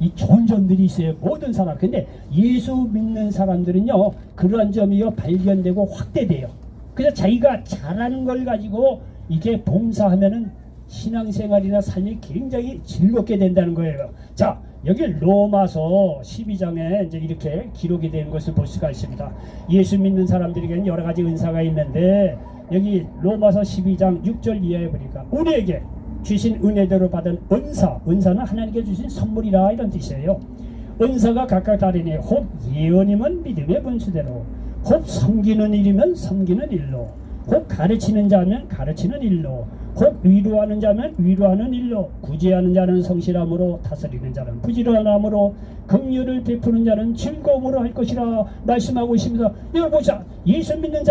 이 좋은 점들이 있어요. 모든 사람. 근데 예수 믿는 사람들은요 그러한 점이요 발견되고 확대돼요. 그래서 자기가 잘하는 걸 가지고 이게 봉사하면은 신앙생활이나 삶이 굉장히 즐겁게 된다는 거예요. 자 여기 로마서 12장에 이제 이렇게 기록이 되는 것을 볼 수가 있습니다. 예수 믿는 사람들에게는 여러 가지 은사가 있는데 여기 로마서 12장 6절 이하에 보니까 우리에게 주신 은혜대로 받은 은사는 하나님께 주신 선물이라 이런 뜻이에요. 은사가 각각 다르니 혹 예언이면 믿음의 분수대로 혹 섬기는 일이면 섬기는 일로 혹 가르치는 자면 가르치는 일로 혹 위로하는 자면 위로하는 일로 구제하는 자는 성실함으로 다스리는 자는 부지런함으로 긍휼을 베푸는 자는 즐거움으로 할 것이라 말씀하고 있습니다. 이걸 보자. 예수 믿는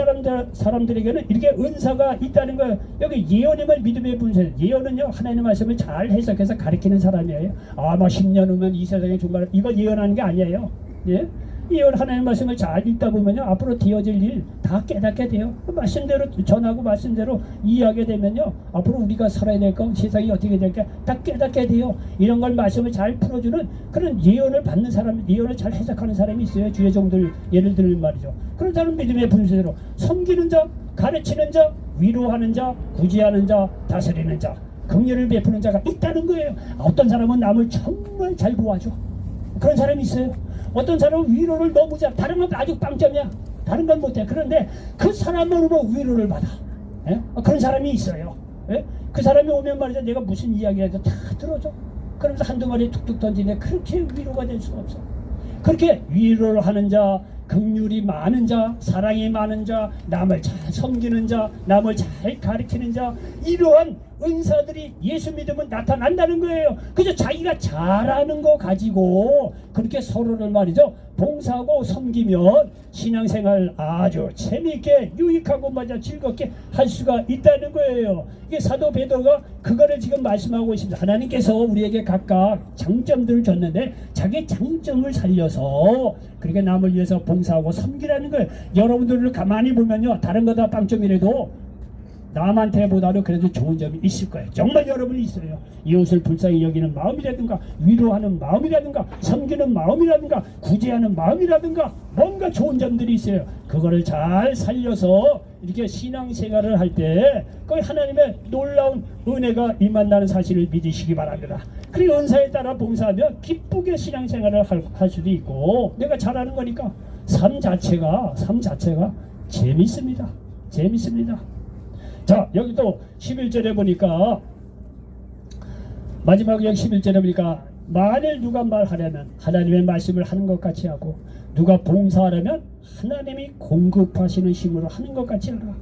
사람들에게는 이렇게 은사가 있다는 거예요. 여기 예언임을 믿음의 분세. 예언은요 하나님의 말씀을 잘 해석해서 가르치는 사람이에요. 아마 10년 후면 이 세상에 정말 이거 예언하는 게 아니에요. 예? 예언 하나님의 말씀을 잘 읽다 보면요 앞으로 되어질 일 다 깨닫게 돼요. 말씀대로 전하고 말씀대로 이해하게 되면요 앞으로 우리가 살아야 될 거 세상이 어떻게 될까 다 깨닫게 돼요. 이런 걸 말씀을 잘 풀어주는 그런 예언을 받는 사람, 예언을 잘 해석하는 사람이 있어요. 주의 종들 예를 들면 말이죠. 그런 사람 믿음의 분수대로 섬기는 자, 가르치는 자, 위로하는 자, 구제하는 자, 다스리는 자, 긍휼을 베푸는 자가 있다는 거예요. 어떤 사람은 남을 정말 잘 도와줘. 그런 사람이 있어요. 어떤 사람은 위로를 너무 잘, 다른 건 아주 빵점이야. 다른 건 못해. 그런데 그 사람으로 위로를 받아. 예? 그런 사람이 있어요. 예? 그 사람이 오면 말이죠. 내가 무슨 이야기라도 다 들어줘. 그러면서 한두 마리 툭툭 던지네. 그렇게 위로가 될 수가 없어. 그렇게 위로를 하는 자, 긍휼이 많은 자, 사랑이 많은 자, 남을 잘 섬기는 자, 남을 잘 가르치는 자, 이러한 은사들이 예수 믿으면 나타난다는 거예요. 그래서 자기가 잘하는 거 가지고 그렇게 서로를 말이죠 봉사하고 섬기면 신앙생활 아주 재미있게 유익하고 맞아 즐겁게 할 수가 있다는 거예요. 이게 사도 베드로가 그거를 지금 말씀하고 있습니다. 하나님께서 우리에게 각각 장점들을 줬는데 자기 장점을 살려서 그렇게 남을 위해서 봉사하고 섬기라는 거예요. 여러분들을 가만히 보면요 다른 거 다 빵점이라도 남한테보다도 그래도 좋은 점이 있을 거예요. 정말 여러분이 있어요. 이웃을 불쌍히 여기는 마음이라든가 위로하는 마음이라든가 섬기는 마음이라든가 구제하는 마음이라든가 뭔가 좋은 점들이 있어요. 그거를 잘 살려서 이렇게 신앙생활을 할 때 거기 하나님의 놀라운 은혜가 임한다는 사실을 믿으시기 바랍니다. 그리고 은사에 따라 봉사하면 기쁘게 신앙생활을 할 수도 있고 내가 잘하는 거니까 삶 자체가 재밌습니다. 재밌습니다. 자 여기 또 11절에 보니까 마지막 여기 11절에 보니까 만일 누가 말하려면 하나님의 말씀을 하는 것 같이 하고 누가 봉사하려면 하나님이 공급하시는 힘으로 하는 것 같이 하라.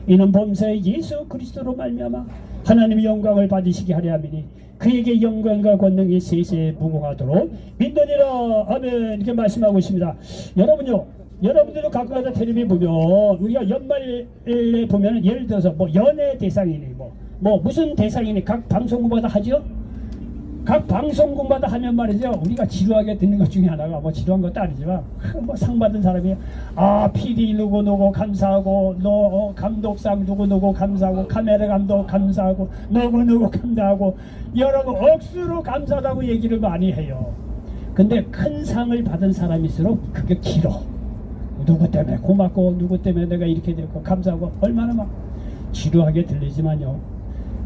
이는 범사에 예수 그리스도로 말미암아 하나님의 영광을 받으시게 하려 함이니 그에게 영광과 권능이 세세에 무궁하도록 믿느니라. 아멘. 이렇게 말씀하고 있습니다. 여러분요, 여러분들도 가끔가다 텔레비 보면 우리가 연말에 보면 예를 들어서 뭐 연예 대상이니 뭐 무슨 대상이니 각 방송국마다 하죠. 각 방송국마다 하면 말이죠, 우리가 지루하게 듣는 것 중에 하나가, 뭐 지루한 것도 아니지만 뭐 상 받은 사람이 PD 누구 감사하고, 감독상 누구 감사하고, 카메라 감독 감사하고, 누구 감사하고, 여러분 억수로 감사하다고 얘기를 많이 해요. 근데 큰 상을 받은 사람일수록 그게 길어. 누구 때문에 고맙고, 누구 때문에 내가 이렇게 됐고, 감사하고, 얼마나 막 지루하게 들리지만요,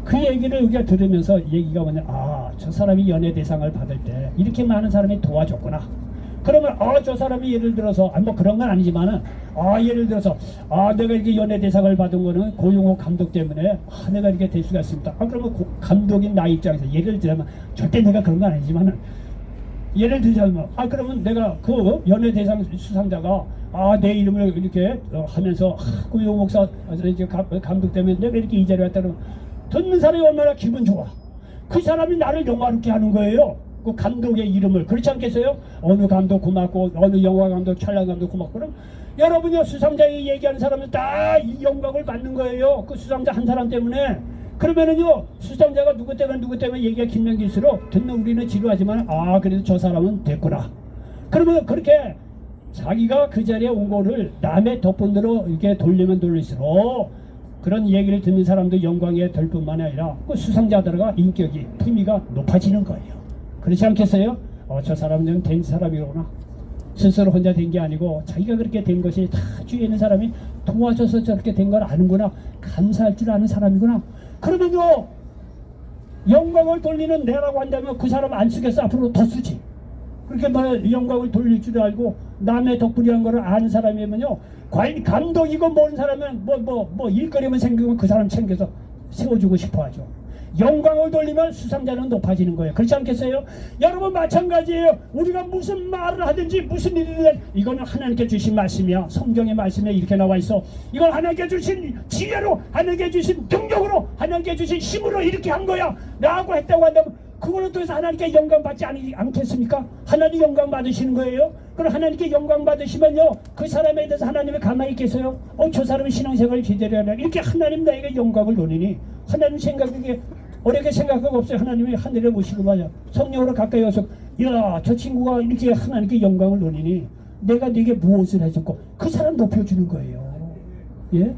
그 얘기를 우리가 들으면서 얘기가 뭐냐, 저 사람이 연예대상을 받을 때 이렇게 많은 사람이 도와줬구나. 그러면 저 사람이 예를 들어서 뭐 그런 건 아니지만은 예를 들어서 내가 이렇게 연예대상을 받은 거는 고용호 감독 때문에 내가 이렇게 될 수가 있습니다. 그러면 감독인 나 입장에서 예를 들자면, 절대 내가 그런 건 아니지만은 예를 들자면 그러면 내가 그 연예대상 수상자가 내 이름을 이렇게 하면서 고용호 목사 감독 때문에 내가 이렇게 이 자리에 왔다는, 듣는 사람이 얼마나 기분 좋아. 그 사람이 나를 영화롭게 하는 거예요. 그 감독의 이름을. 그렇지 않겠어요? 어느 감독 고맙고, 어느 영화 감독, 촬영 감독 고맙고. 그럼 여러분이 수상자에 얘기하는 사람은 다 이 영광을 받는 거예요. 그 수상자 한 사람 때문에. 그러면은요, 수상자가 누구 때문에 얘기가 길면 길수록 듣는 우리는 지루하지만 그래도 저 사람은 됐구나. 그러면 그렇게 자기가 그 자리에 온 거를 남의 덕분으로 이렇게 돌리면 돌릴수록 그런 얘기를 듣는 사람도 영광에 될 뿐만 아니라 그 수상자들과 인격이, 품위가 높아지는 거예요. 그렇지 않겠어요? 저 사람은 된 사람이구나. 스스로 혼자 된 게 아니고 자기가 그렇게 된 것이 다 주위에 있는 사람이 도와줘서 저렇게 된 걸 아는구나. 감사할 줄 아는 사람이구나. 그러면요, 영광을 돌리는 내라고 한다면 그 사람 안 쓰겠어? 앞으로 더 쓰지. 그렇게 영광을 돌릴 줄 알고 남의 덕분이라는 걸 아는 사람이면요, 과연 감독이고 모르는 사람은 뭐 일거리만 생기면 그 사람 챙겨서 세워주고 싶어 하죠. 영광을 돌리면 수상자는 높아지는 거예요. 그렇지 않겠어요? 여러분 마찬가지예요. 우리가 무슨 말을 하든지 무슨 일이든 이거는 하나님께 주신 말씀이야. 성경의 말씀에 이렇게 나와 있어. 이건 하나님께 주신 지혜로, 하나님께 주신 능력으로, 하나님께 주신 힘으로 이렇게 한 거야 라고 했다고 한다면 그거는 또 해서 하나님께 영광 받지 않겠습니까? 하나님 영광 받으시는 거예요. 그럼 하나님께 영광 받으시면요, 그 사람에 대해서 하나님이 가만히 있겠어요? 저 사람이 신앙생활을 제대로 하냐, 이렇게 하나님 나에게 영광을 노리니 하나님 생각에 어렵게 생각하고 없어요. 하나님이 하늘에 모시고 말이야, 성령으로 가까이 와서 저 친구가 이렇게 하나님께 영광을 노리니 내가 네게 무엇을 해줬고, 그 사람 높여주는 거예요. 예?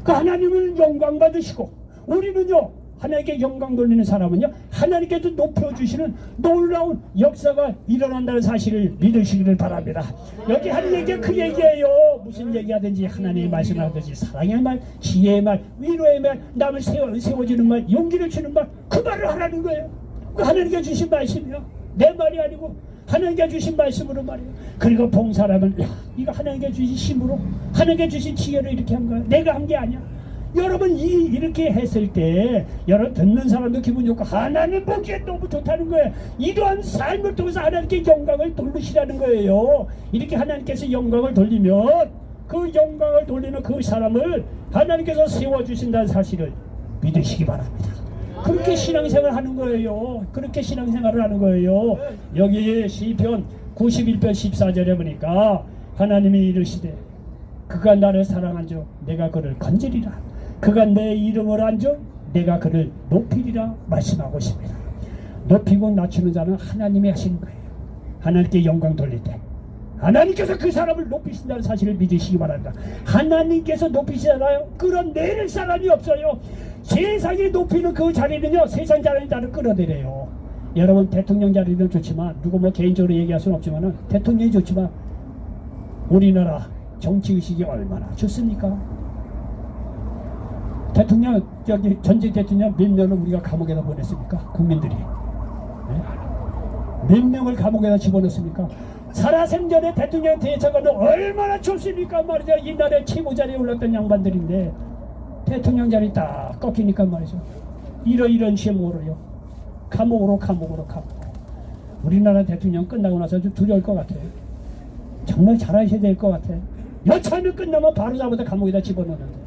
그 하나님을 영광 받으시고, 우리는요, 하나님께 영광 돌리는 사람은요, 하나님께도 높여주시는 놀라운 역사가 일어난다는 사실을 믿으시기를 바랍니다. 여기 하는 얘기가 그 얘기예요. 무슨 얘기하든지 하나님의 말씀을 하든지 사랑의 말, 지혜의 말, 위로의 말, 남을 세워주는 말, 용기를 주는 말, 그 말을 하라는 거예요. 그 하나님께 주신 말씀이요, 내 말이 아니고 하나님께 주신 말씀으로 말이에요. 그리고 봉사라면 이거 하나님께 주신 힘으로, 하나님께 주신 지혜로 이렇게 한 거야. 내가 한 게 아니야. 여러분 이렇게 했을 때 여러분 듣는 사람도 기분 좋고 하나님 보기에 너무 좋다는 거예요. 이러한 삶을 통해서 하나님께 영광을 돌리시라는 거예요. 이렇게 하나님께서 영광을 돌리면 그 영광을 돌리는 그 사람을 하나님께서 세워주신다는 사실을 믿으시기 바랍니다. 그렇게 신앙생활을 하는 거예요. 그렇게 신앙생활을 하는 거예요. 여기 시편 91편 14절에 보니까 하나님이 이르시되 그가 나를 사랑한즉 내가 그를 건지리라. 그가 내 이름을 안즉 내가 그를 높이리라 말씀하고 있습니다. 높이고 낮추는 자는 하나님이 하시는 거예요. 하나님께 영광 돌릴 때 하나님께서 그 사람을 높이신다는 사실을 믿으시기 바랍니다. 하나님께서 높이시잖아요. 끌어내릴 사람이 없어요. 세상이 높이는 그 자리는요, 세상 자리는 나를 끌어내려요. 여러분 대통령 자리는 좋지만, 누구 뭐 개인적으로 얘기할 수는 없지만 대통령이 좋지만 우리나라 정치의식이 얼마나 좋습니까? 대통령, 전직 대통령 몇 명을 우리가 감옥에다 보냈습니까? 국민들이. 네? 몇 명을 감옥에다 집어넣습니까? 살아생전에 대통령 대처가 얼마나 좋습니까? 말이죠. 옛날에 최고 자리에 올랐던 양반들인데 대통령 자리 딱 꺾이니까 말이죠. 이런 시험으로요. 감옥으로. 우리나라 대통령 끝나고 나서 좀 두려울 것 같아요. 정말 잘하셔야 될 것 같아요. 여차하면 끝나면 바로 잡아서 감옥에다 집어넣는데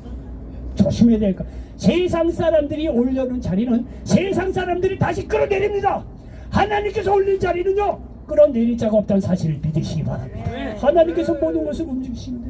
조심해야 될까. 세상 사람들이 올려놓은 자리는 세상 사람들이 다시 끌어내립니다. 하나님께서 올린 자리는요 끌어내릴 자가 없다는 사실을 믿으시기 바랍니다. 하나님께서 모든 것을 움직이시는데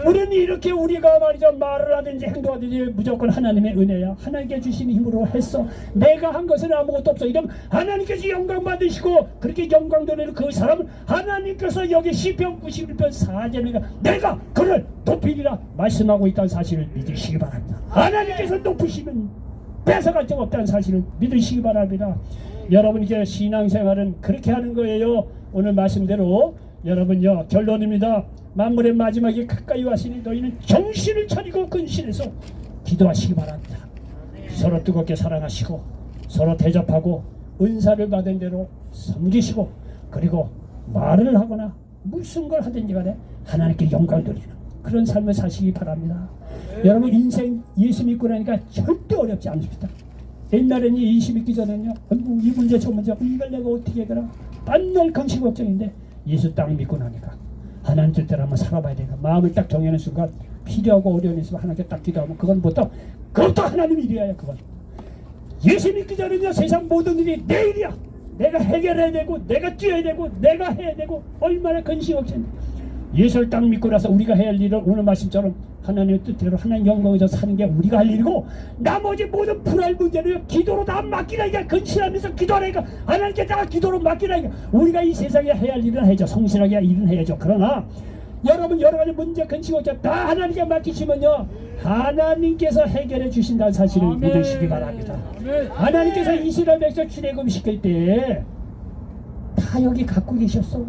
우리는 이렇게 우리가 말이죠 말을 하든지 행동하든지 무조건 하나님의 은혜야. 하나님께 주신 힘으로 했어. 내가 한 것은 아무것도 없어. 이러면 하나님께서 영광 받으시고 그렇게 영광 돌리는 그 사람은 하나님께서 여기 시편 91편 4절에 내가 그를 높이리라 말씀하고 있다는 사실을 믿으시기 바랍니다. 하나님께서 높으시면 뺏어갈 적 없다는 사실을 믿으시기 바랍니다. 여러분 이제 신앙생활은 그렇게 하는 거예요. 오늘 말씀대로 여러분요 결론입니다. 만물의 마지막이 가까이 왔으니 너희는 정신을 차리고 근신해서 기도하시기 바랍니다. 서로 뜨겁게 사랑하시고 서로 대접하고 은사를 받은 대로 섬기시고 그리고 말을 하거나 무슨 걸 하든지 간에 하나님께 영광 돌리는 그런 삶을 사시기 바랍니다. 여러분 인생 예수 믿고 나니까 절대 어렵지 않습니다. 옛날에는 예수 믿기 전에는요 이 문제 저 문제 이걸 내가 어떻게 해라 맨날 근심 걱정인데 예수 딱 믿고 나니까 하나님 뜻대로 한번 살아봐야 되니까 마음을 딱 정해놓은 순간 필요하고 어려운 일 있으면 하나님께 딱 기도하면 그것도 하나님 일이야. 그건 예수 믿기 전에는 세상 모든 일이 내 일이야. 내가 해결해야 되고 내가 뛰어야 되고 내가 해야 되고 얼마나 근심 없겠는데 예수를 딱 믿고 나서 우리가 해야 할 일은 오늘 말씀처럼 하나님의 뜻대로 하나님 영광에서 사는 게 우리가 할 일이고 나머지 모든 불알 문제를 기도로 다 맡기라니까. 근신하면서 기도하라니까. 하나님께 다 기도로 맡기라니까. 우리가 이 세상에 해야 할 일은 해야죠. 성실하게 일은 해야죠. 그러나 여러분 여러 가지 문제 근심 없죠. 다 하나님께 맡기시면요 하나님께서 해결해 주신다는 사실을 아멘. 믿으시기 바랍니다. 아멘. 하나님께서 이스라엘 백성 출애굽 시킬 때 다 여기 갖고 계셨어.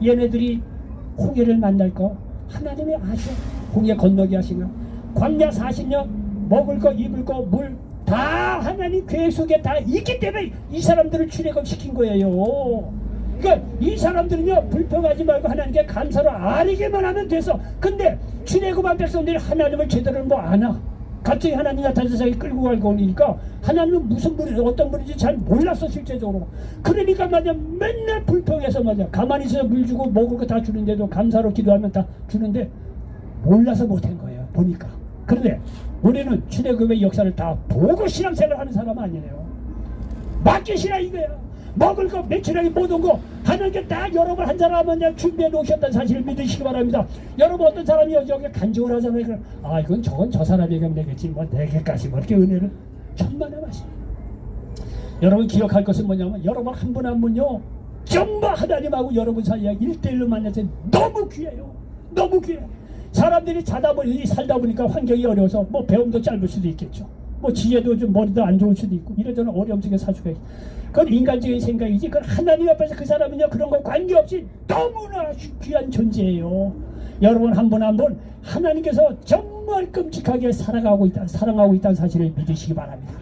얘네들이 홍해를 만날 거 하나님이 아셔. 홍해 건너게 하시냐 광야 40년 먹을 거 입을 거 물 다 하나님 계획 속에 다 있기 때문에 이 사람들을 출애굽 시킨 거예요. 그러니까 이 사람들은요 불평하지 말고 하나님께 감사로 아뢰기만 하면 돼서 근데 출애굽한 백성들이 하나님을 제대로 뭐 아나 갑자기 하나님 나타나서 자기 끌고 가고 오니까 하나님은 무슨 분이 어떤 분인지 잘 몰랐어 실제적으로. 그러니까 맞아 맨날 불평해서 맞아 가만히 있어서 물 주고 먹을 거 다 주는데도 감사로 기도하면 다 주는데 몰라서 못한 거예요 보니까. 그런데 우리는 출애굽의 역사를 다 보고 신앙생활 하는 사람은 아니에요. 맡기시라 이거야. 먹을 거 며칠하게 모든 거 하나님께 다 여러분 한 사람은 준비해 놓으셨다는 사실을 믿으시기 바랍니다. 여러분 어떤 사람이 여기 간증을 하잖아요. 아 이건 저건 저 사람에게 내겠지 뭐 내게까지 뭐 이렇게 은혜를 천만에 마시. 여러분 기억할 것은 뭐냐면 여러분 한 분 한 분요 전부 하나님하고 여러분 사이에 1대1로 만날 때 너무 귀해요. 너무 귀해요. 사람들이 살다 보니까 환경이 어려워서 뭐 배움도 짧을 수도 있겠죠. 뭐 지혜도 좀 머리도 안 좋을 수도 있고 이러저러 어려움 속에 사주가 있고 그건 인간적인 생각이지 그건 하나님 앞에서 그 사람은요 그런 거 관계없이 너무나 귀한 존재예요. 여러분 한 분 한 분 하나님께서 정말 끔찍하게 사랑하고 있다는 사실을 믿으시기 바랍니다.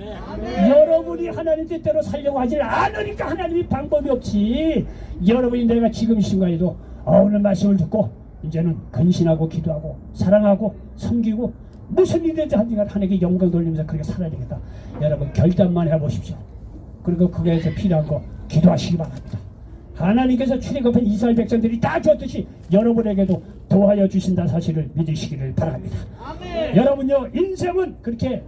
여러분이 하나님 뜻대로 살려고 하질 않으니까 하나님이 방법이 없지. 여러분이 내가 지금 이 순간에도 오늘 말씀을 듣고 이제는 근신하고 기도하고 사랑하고 섬기고 무슨 일이든지 하든가 하나님께 영광 돌리면서 그렇게 살아야 되겠다. 여러분 결단만 해보십시오. 그리고 그게서 필요한 거 기도하시기 바랍니다. 하나님께서 출애굽한 이스라엘 백성들이 다 줬듯이 여러분에게도 도와여 주신다는 사실을 믿으시기를 바랍니다. 아멘. 여러분요 인생은 그렇게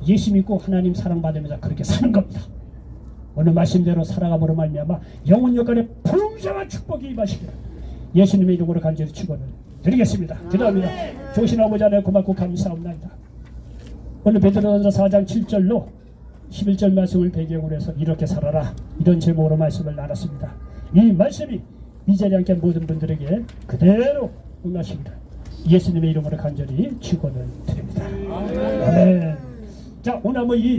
예수 믿고 하나님 사랑받으면서 그렇게 사는 겁니다. 오늘 말씀대로 살아감으로 말미암아 영혼 여간에 풍성한 축복이 임하시기를 예수님의 이름으로 간절히 축원을 드리겠습니다. 기도합니다. 좋으신 아버지 하나님 고맙고 감사합니다. 오늘 베드로전서 4장 7절로 11절 말씀을 배경으로 해서 이렇게 살아라 이런 제목으로 말씀을 나눴습니다. 이 말씀이 이 자리에 함께 모든 분들에게 그대로 응하시기를 예수님의 이름으로 간절히 축원을 드립니다. 아멘. 자 오늘 한번 이